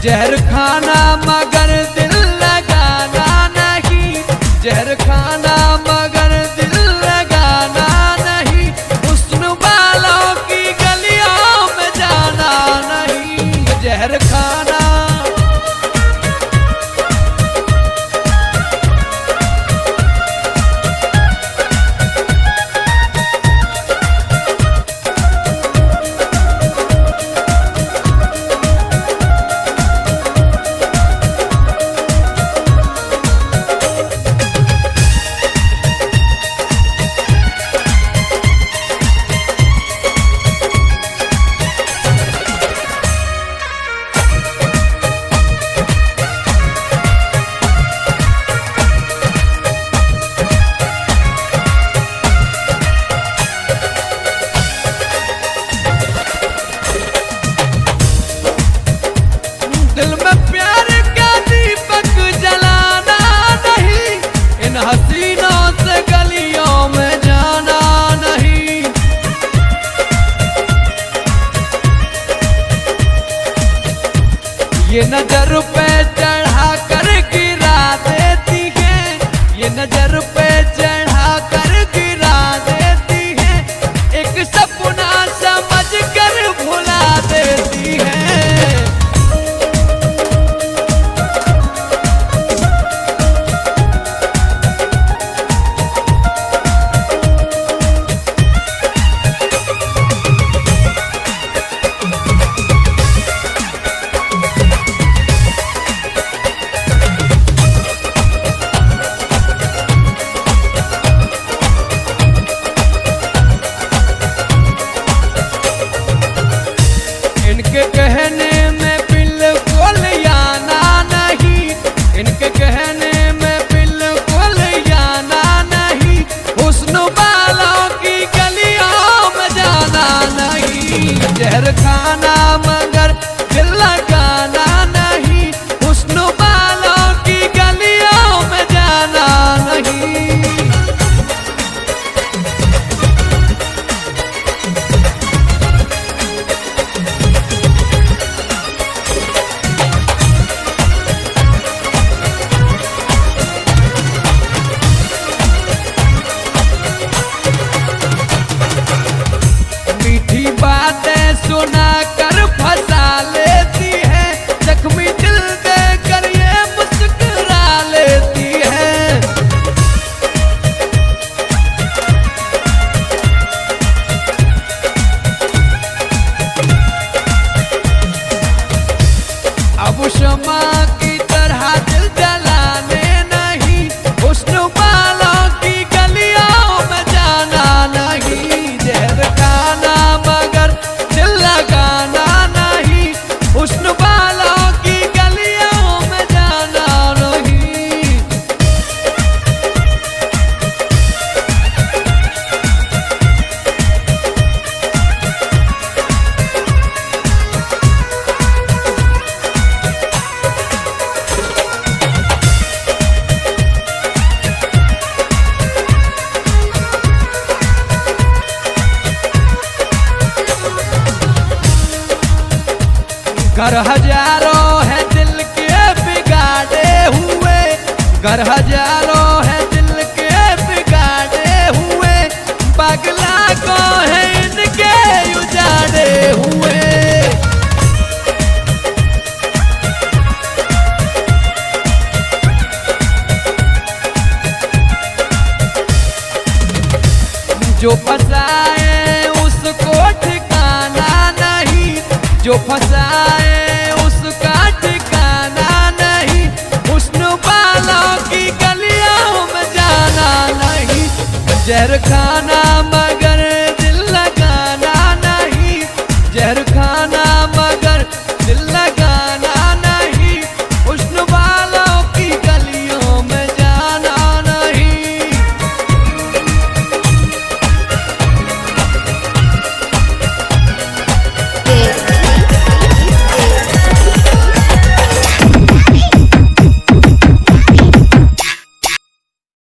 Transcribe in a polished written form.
जहर खाना मगर दिल लगाना नहीं, जहर खाना मगर दिल लगाना नहीं, हुस्न वालों की गलियों में जाना नहीं। जहर खाना दिल में प्यार का दीपक जलाना नहीं, इन हसीनों से गलियों में जाना नहीं। ये नजर पे चढ़ा कर गिरा देती है, ये नजर पे चढ़ा कर गिरा देती है, एक सपना समझ कर भुला देती है। इनके कहने में बिल्कुल आना नहीं, इनके कहने में बिल्कुल आना नहीं, हुस्न वालों की गलियों में जाना नहीं। जहर खाना मगर दिल लगाना नहीं, हुस्न वालों की गलियों में जाना नहीं। मीठी बातें सुना कर फंसा लेती है, जख्मी दिल देकर ये मुस्कुरा लेती है। अब शमा की तरह दिल जलाने नहीं, हुस्न वालों की गलियों में जाना नहीं। जहर खाना मगर दिल लगाना नहीं, हुस्न वालों की गलियों में जाना नहीं। घर हजारों है दिल के बिगाड़े हुए, घर हजारों है दिल के बिगाड़े हुए, पगला को है